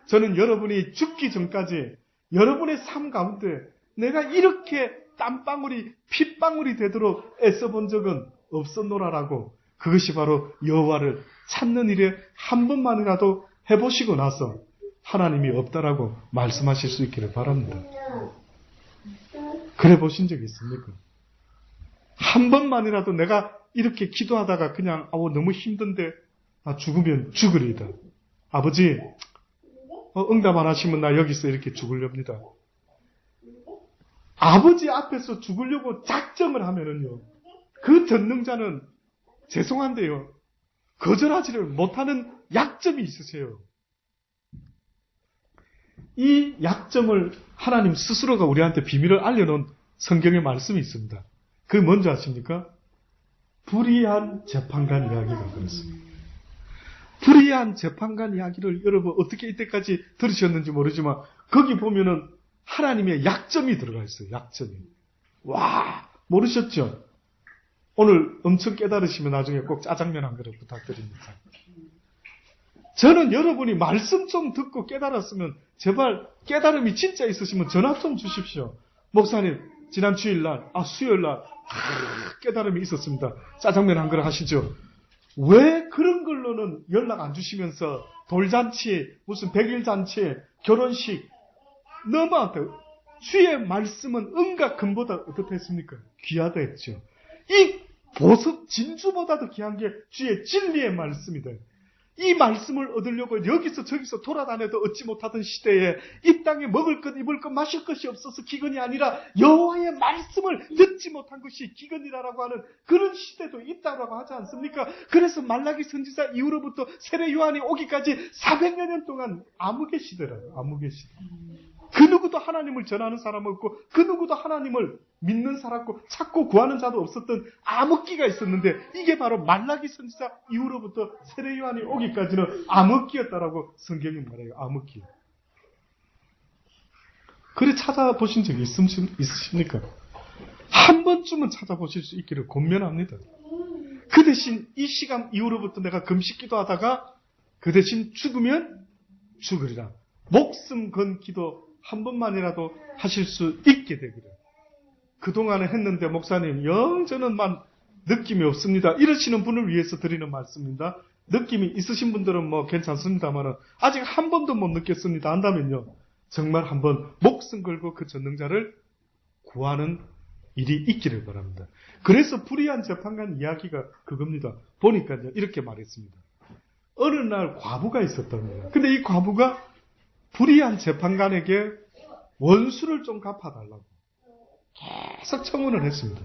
저는 여러분이 죽기 전까지 여러분의 삶 가운데 내가 이렇게 땀방울이 핏방울이 되도록 애써본 적은 없었노라라고 그것이 바로 여호와를 찾는 일에 한 번만이라도 해보시고 나서 하나님이 없다라고 말씀하실 수 있기를 바랍니다. 그래 보신 적 있습니까? 한 번만이라도 내가 이렇게 기도하다가 그냥 너무 힘든데 나 죽으면 죽으리다. 아버지 응답 안 하시면 나 여기서 이렇게 죽으렵니다. 아버지 앞에서 죽으려고 작정을 하면은요, 그 전능자는 죄송한데요, 거절하지를 못하는 약점이 있으세요. 이 약점을 하나님 스스로가 우리한테 비밀을 알려놓은 성경의 말씀이 있습니다. 그게 뭔지 아십니까? 불의한 재판관 이야기가 그렇습니다. 불의한 재판관 이야기를 여러분 어떻게 이때까지 들으셨는지 모르지만 거기 보면은 하나님의 약점이 들어가 있어요. 약점이. 와, 모르셨죠? 오늘 엄청 깨달으시면 나중에 꼭 짜장면 한 그릇 부탁드립니다. 저는 여러분이 말씀 좀 듣고 깨달았으면 제발 깨달음이 진짜 있으시면 전화 좀 주십시오. 목사님 지난 주일날 수요일날 깨달음이 있었습니다. 짜장면 한 그릇 하시죠. 왜 그런 걸로는 연락 안 주시면서 돌잔치, 무슨 백일잔치, 결혼식 너무하다. 주의 말씀은 은과 금보다 어떻겠습니까? 귀하다 했죠. 이 보석 진주보다도 귀한 게 주의 진리의 말씀이다. 이 말씀을 얻으려고 여기서 저기서 돌아다녀도 얻지 못하던 시대에 이 땅에 먹을 것, 입을 것, 마실 것이 없어서 기근이 아니라 여호와의 말씀을 듣지 못한 것이 기근이라고 하는 그런 시대도 있다고 하지 않습니까? 그래서 말라기 선지자 이후로부터 세례 요한이 오기까지 400여 년 동안 암흑의 시대라요. 암흑의 시대. 그 누구도 하나님을 전하는 사람 없고 그 누구도 하나님을 믿는 사람 없고 찾고 구하는 자도 없었던 암흑기가 있었는데 이게 바로 말라기 선지자 이후로부터 세례 요한이 오기까지는 암흑기였다라고 성경이 말해요. 암흑기. 그래 찾아보신 적이 있으십니까? 한 번쯤은 찾아보실 수 있기를 권면합니다. 그 대신 이 시간 이후로부터 내가 금식 기도하다가 그 대신 죽으면 죽으리라. 목숨 건 기도 한 번만이라도 하실 수 있게 되기를. 그동안에 했는데 목사님 영 저는만 느낌이 없습니다. 이러시는 분을 위해서 드리는 말씀입니다. 느낌이 있으신 분들은 뭐 괜찮습니다만 아직 한 번도 못 느꼈습니다 한다면요, 정말 한번 목숨 걸고 그 전능자를 구하는 일이 있기를 바랍니다. 그래서 불의한 재판관 이야기가 그겁니다. 보니까요 이렇게 말했습니다. 어느 날 과부가 있었답니다. 근데 이 과부가 불의한 재판관에게 원수를 좀 갚아달라고 계속 청원을 했습니다.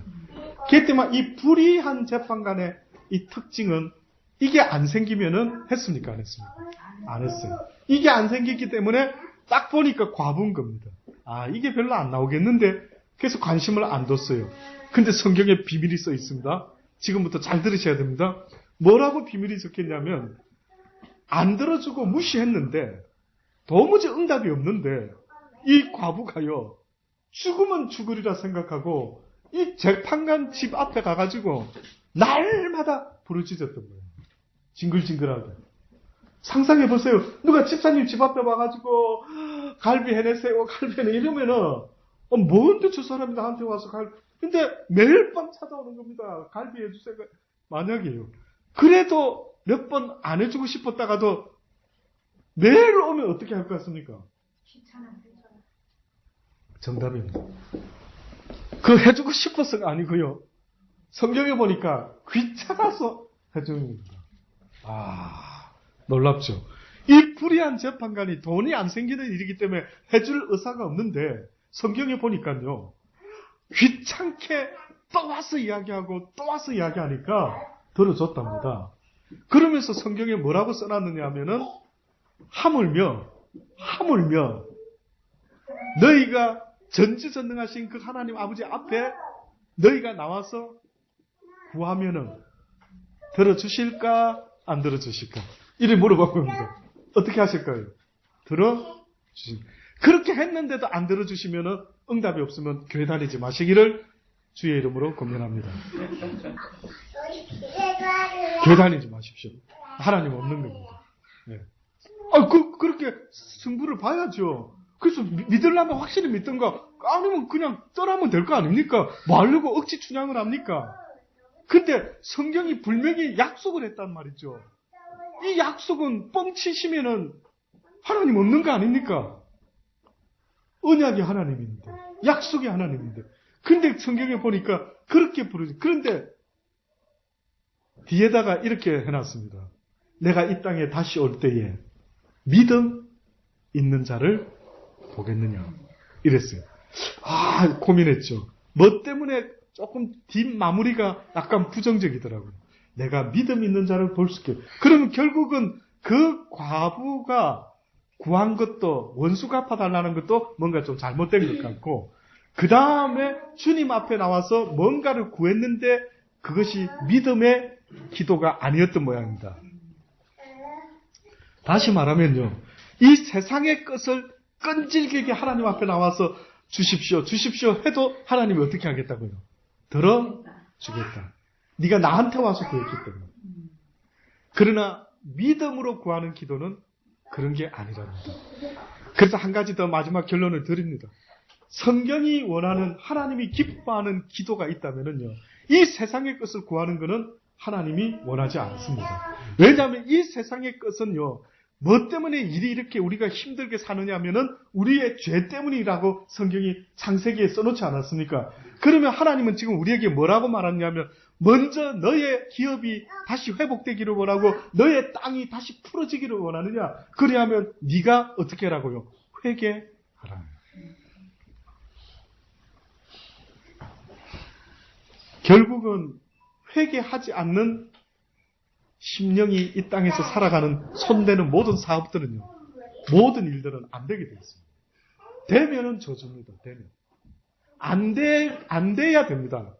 그렇기 때문에 이 불의한 재판관의 이 특징은 이게 안 생기면은 했습니까? 안 했습니까? 안 했어요. 이게 안 생기기 때문에 딱 보니까 과부인 겁니다. 이게 별로 안 나오겠는데 그래서 관심을 안 뒀어요. 근데 성경에 비밀이 써 있습니다. 지금부터 잘 들으셔야 됩니다. 뭐라고 비밀이 적혔냐면 안 들어주고 무시했는데 도무지 응답이 없는데 이 과부가요 죽으면 죽으리라 생각하고 이 재판관 집 앞에 가가지고 날마다 부르짖었던 거예요. 징글징글하게. 상상해보세요. 누가 집사님 집 앞에 와가지고 갈비 해내세요, 갈비 해내 이러면은 뭔데 저 사람이 나한테 와서 근데 매일 밤 찾아오는 겁니다. 갈비 해주세요. 만약에요. 그래도 몇 번 안 해주고 싶었다가도 매일 오면 어떻게 할 것 같습니까? 정답입니다. 그 해주고 싶어서가 아니고요. 성경에 보니까 귀찮아서 해주는 겁니다. 놀랍죠. 이 불의한 재판관이 돈이 안 생기는 일이기 때문에 해줄 의사가 없는데 성경에 보니까요. 귀찮게 또 와서 이야기하고 또 와서 이야기하니까 들어줬답니다. 그러면서 성경에 뭐라고 써놨느냐 하면은 하물며 너희가 전지전능하신 그 하나님 아버지 앞에 너희가 나와서 구하면은 들어주실까 안 들어주실까 이래 물어본 겁니다. 어떻게 하실까요? 들어주실까? 그렇게 했는데도 안 들어주시면은 응답이 없으면 교회 다니지 마시기를 주의 이름으로 권면합니다. 교회 다니지 마십시오. 하나님 없는 겁니다. 네. 그렇게 승부를 봐야죠. 그래서 믿으려면 확실히 믿든가 아니면 그냥 떠나면 될 거 아닙니까? 뭐 하려고 억지 춘향을 합니까? 근데 성경이 분명히 약속을 했단 말이죠. 이 약속은 뻥치시면은 하나님 없는 거 아닙니까? 언약이 하나님인데 약속이 하나님인데 근데 성경에 보니까 그렇게 부르지. 그런데 뒤에다가 이렇게 해놨습니다. 내가 이 땅에 다시 올 때에 믿음 있는 자를 보겠느냐. 이랬어요. 고민했죠. 뭐 때문에 조금 뒷마무리가 약간 부정적이더라고요. 내가 믿음 있는 자를 볼 수 있게. 그러면 결국은 그 과부가 구한 것도 원수 갚아달라는 것도 뭔가 좀 잘못된 것 같고, 그 다음에 주님 앞에 나와서 뭔가를 구했는데 그것이 믿음의 기도가 아니었던 모양입니다. 다시 말하면요, 이 세상의 것을 끈질기게 하나님 앞에 나와서 주십시오, 주십시오 해도 하나님이 어떻게 하겠다고요? 들어주겠다. 네가 나한테 와서 구했기 때문에. 그러나 믿음으로 구하는 기도는 그런 게 아니랍니다. 그래서 한 가지 더 마지막 결론을 드립니다. 성경이 원하는, 하나님이 기뻐하는 기도가 있다면요, 이 세상의 것을 구하는 것은 하나님이 원하지 않습니다. 왜냐하면 이 세상의 것은요, 뭐 때문에 일이 이렇게 우리가 힘들게 사느냐 하면은 우리의 죄 때문이라고 성경이 창세기에 써놓지 않았습니까? 그러면 하나님은 지금 우리에게 뭐라고 말하냐면, 먼저 너의 기업이 다시 회복되기를 원하고 너의 땅이 다시 풀어지기를 원하느냐? 그래야면 네가 어떻게 하라고요? 회개하라. 결국은 회개하지 않는 심령이 이 땅에서 살아가는 손대는 모든 사업들은요, 모든 일들은 안 되게 되어 있습니다. 되면은 저주입니다. 되면. 안 돼야 됩니다.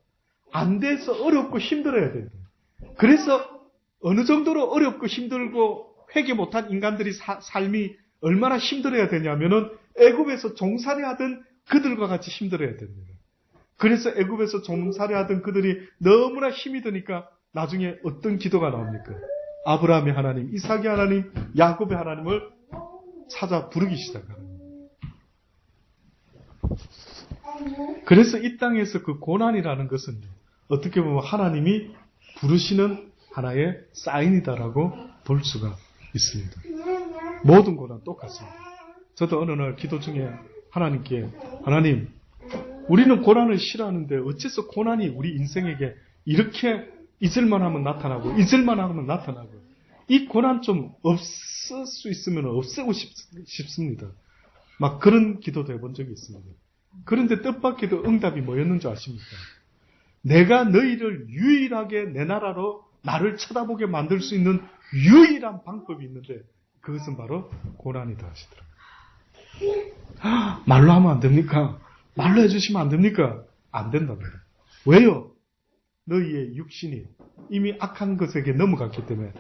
안 돼서 어렵고 힘들어야 돼요. 그래서 어느 정도로 어렵고 힘들고 회개 못한 인간들이 삶이 얼마나 힘들어야 되냐면은 애굽에서 종살이 하던 그들과 같이 힘들어야 됩니다. 그래서 애굽에서 종살이 하던 그들이 너무나 힘이 드니까 나중에 어떤 기도가 나옵니까? 아브라함의 하나님, 이삭의 하나님, 야곱의 하나님을 찾아 부르기 시작합니다. 그래서 이 땅에서 그 고난이라는 것은 어떻게 보면 하나님이 부르시는 하나의 사인이다라고 볼 수가 있습니다. 모든 고난 똑같습니다. 저도 어느 날 기도 중에 하나님께, 하나님, 우리는 고난을 싫어하는데 어째서 고난이 우리 인생에게 이렇게 잊을만 하면 나타나고 잊을만 하면 나타나고, 이 고난 좀 없을 수 있으면 없애고 싶습니다. 막 그런 기도도 해본 적이 있습니다. 그런데 뜻밖에도 응답이 뭐였는 줄 아십니까? 내가 너희를 유일하게 내 나라로 나를 쳐다보게 만들 수 있는 유일한 방법이 있는데 그것은 바로 고난이다 하시더라고요. 말로 하면 안 됩니까? 말로 해주시면 안 됩니까? 안 된답니다. 왜요? 너희의 육신이 이미 악한 것에게 넘어갔기 때문에.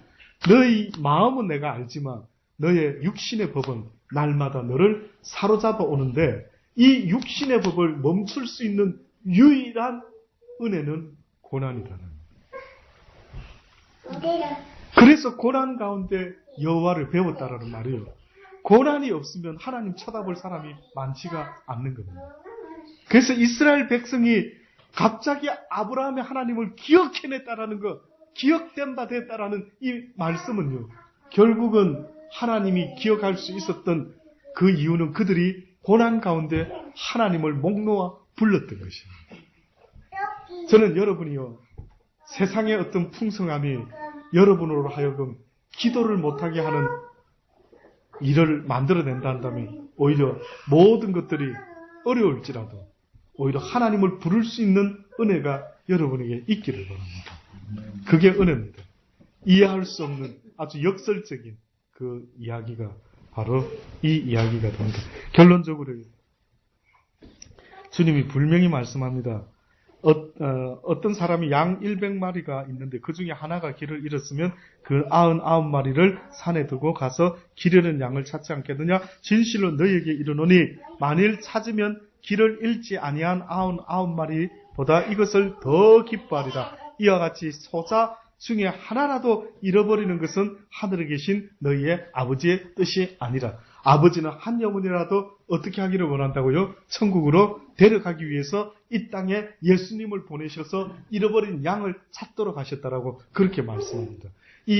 너희 마음은 내가 알지만 너의 육신의 법은 날마다 너를 사로잡아 오는데, 이 육신의 법을 멈출 수 있는 유일한 은혜는 고난이라는. 그래서 고난 가운데 여호와를 배웠다라는 말이에요. 고난이 없으면 하나님 쳐다볼 사람이 많지가 않는 겁니다. 그래서 이스라엘 백성이 갑자기 아브라함의 하나님을 기억해냈다라는 것, 기억된 바 됐다라는 이 말씀은요, 결국은 하나님이 기억할 수 있었던 그 이유는 그들이 고난 가운데 하나님을 목 놓아 불렀던 것입니다. 저는 여러분이요, 세상의 어떤 풍성함이 여러분으로 하여금 기도를 못하게 하는 일을 만들어낸다 한다면 오히려 모든 것들이 어려울지라도 오히려 하나님을 부를 수 있는 은혜가 여러분에게 있기를 바랍니다. 그게 은혜입니다. 이해할 수 없는 아주 역설적인 그 이야기가 바로 이 이야기가 됩니다. 결론적으로 주님이 분명히 말씀합니다. 어떤 사람이 양 100마리가 있는데 그 중에 하나가 길을 잃었으면 그 99마리를 산에 두고 가서 길 잃은 양을 찾지 않겠느냐? 진실로 너희에게 이르노니 만일 찾으면 길을 잃지 아니한 99마리보다 이것을 더 기뻐하리라. 이와 같이 소자 중에 하나라도 잃어버리는 것은 하늘에 계신 너희의 아버지의 뜻이 아니라. 아버지는 한 영혼이라도 어떻게 하기를 원한다고요? 천국으로 데려가기 위해서 이 땅에 예수님을 보내셔서 잃어버린 양을 찾도록 하셨다라고 그렇게 말씀합니다.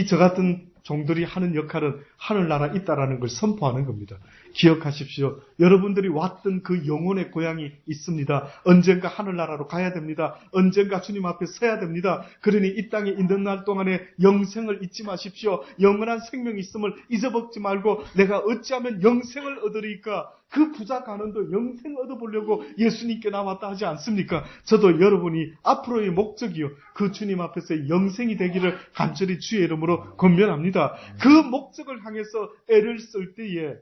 저 같은 종들이 하는 역할은 하늘나라 있다라는 걸 선포하는 겁니다. 기억하십시오. 여러분들이 왔던 그 영혼의 고향이 있습니다. 언젠가 하늘나라로 가야 됩니다. 언젠가 주님 앞에 서야 됩니다. 그러니 이 땅에 있는 날 동안에 영생을 잊지 마십시오. 영원한 생명이 있음을 잊어먹지 말고 내가 어찌하면 영생을 얻으리까? 그 부자 가는도 영생 얻어보려고 예수님께 나왔다 하지 않습니까? 저도 여러분이 앞으로의 목적이요, 그 주님 앞에서 영생이 되기를 간절히 주의 이름으로 권면합니다. 그 목적을 향해서 애를 쓸 때에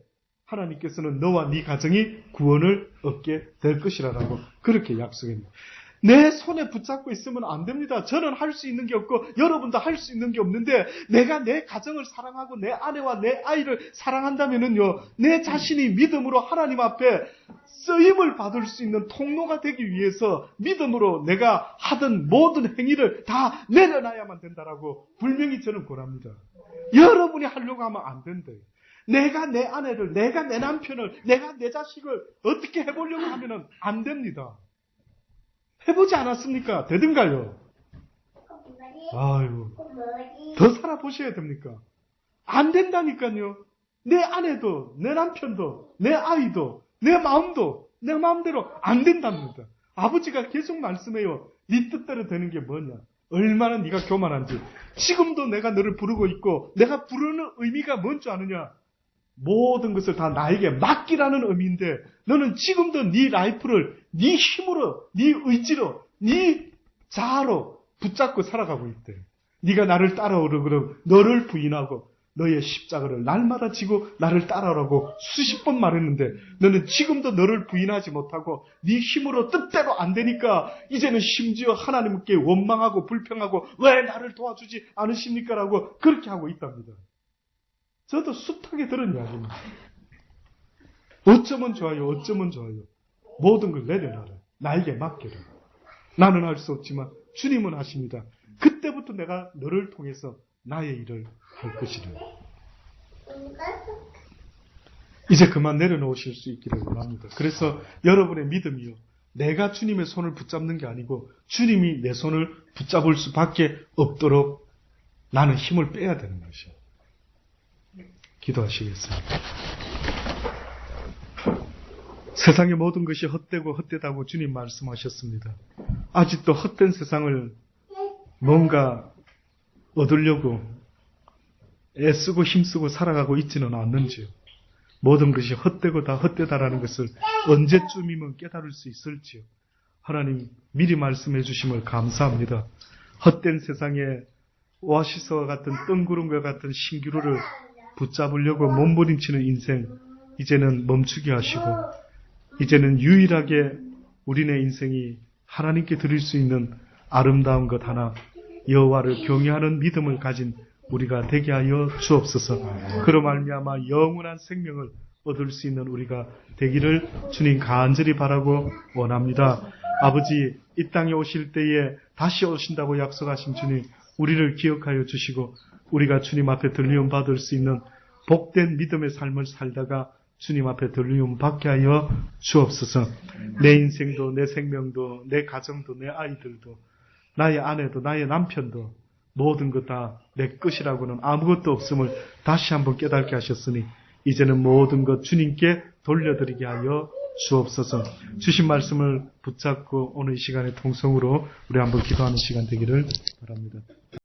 하나님께서는 너와 네 가정이 구원을 얻게 될 것이라고 그렇게 약속합니다. 내 손에 붙잡고 있으면 안 됩니다. 저는 할 수 있는 게 없고 여러분도 할 수 있는 게 없는데, 내가 내 가정을 사랑하고 내 아내와 내 아이를 사랑한다면은요, 내 자신이 믿음으로 하나님 앞에 쓰임을 받을 수 있는 통로가 되기 위해서 믿음으로 내가 하던 모든 행위를 다 내려놔야만 된다라고 분명히 저는 권합니다. 여러분이 하려고 하면 안 된대요. 내가 내 아내를, 내가 내 남편을, 내가 내 자식을 어떻게 해보려고 하면은 안 됩니다. 해보지 않았습니까? 되든가요? 아유, 더 살아보셔야 됩니까? 안 된다니까요. 내 아내도, 내 남편도, 내 아이도, 내 마음도, 내 마음대로 안 된답니다. 아버지가 계속 말씀해요. 네 뜻대로 되는 게 뭐냐? 얼마나 네가 교만한지. 지금도 내가 너를 부르고 있고, 내가 부르는 의미가 뭔 줄 아느냐? 모든 것을 다 나에게 맡기라는 의미인데, 너는 지금도 네 라이프를 네 힘으로, 네 의지로, 네 자아로 붙잡고 살아가고 있대. 네가 나를 따라오라 그러면 너를 부인하고 너의 십자가를 날마다 지고 나를 따라오라고 수십 번 말했는데, 너는 지금도 너를 부인하지 못하고 네 힘으로 뜻대로 안 되니까 이제는 심지어 하나님께 원망하고 불평하고 왜 나를 도와주지 않으십니까? 라고 그렇게 하고 있답니다. 저도 숱하게 들은 이야기입니다. 어쩌면 좋아요, 어쩌면 좋아요. 모든 걸 내려놔라. 나에게 맡겨라. 나는 할 수 없지만 주님은 하십니다. 그때부터 내가 너를 통해서 나의 일을 할 것이라. 이제 그만 내려놓으실 수 있기를 원합니다. 그래서 여러분의 믿음이요, 내가 주님의 손을 붙잡는 게 아니고 주님이 내 손을 붙잡을 수밖에 없도록 나는 힘을 빼야 되는 것이에요. 기도하시겠습니다. 세상의 모든 것이 헛되고 헛되다고 주님 말씀하셨습니다. 아직도 헛된 세상을 뭔가 얻으려고 애쓰고 힘쓰고 살아가고 있지는 않는지요. 모든 것이 헛되고 다 헛되다라는 것을 언제쯤이면 깨달을 수 있을지요. 하나님 미리 말씀해 주심을 감사합니다. 헛된 세상에 오아시스와 같은 뜬구름과 같은 신기루를 붙잡으려고 몸부림치는 인생, 이제는 멈추게 하시고 이제는 유일하게 우리네 인생이 하나님께 드릴 수 있는 아름다운 것 하나, 여호와를 경외하는 믿음을 가진 우리가 되게 하여 주옵소서. 그로 말미암아 영원한 생명을 얻을 수 있는 우리가 되기를 주님 간절히 바라고 원합니다. 아버지, 이 땅에 오실 때에 다시 오신다고 약속하신 주님, 우리를 기억하여 주시고 우리가 주님 앞에 들리움 받을 수 있는 복된 믿음의 삶을 살다가 주님 앞에 들리움 받게 하여 주옵소서. 내 인생도, 내 생명도, 내 가정도, 내 아이들도, 나의 아내도, 나의 남편도 모든 것 다 내 것이라고는 아무것도 없음을 다시 한번 깨닫게 하셨으니 이제는 모든 것 주님께 돌려드리게 하여 주옵소서. 주신 말씀을 붙잡고 오늘 이 시간의 통성으로 우리 한번 기도하는 시간 되기를 바랍니다.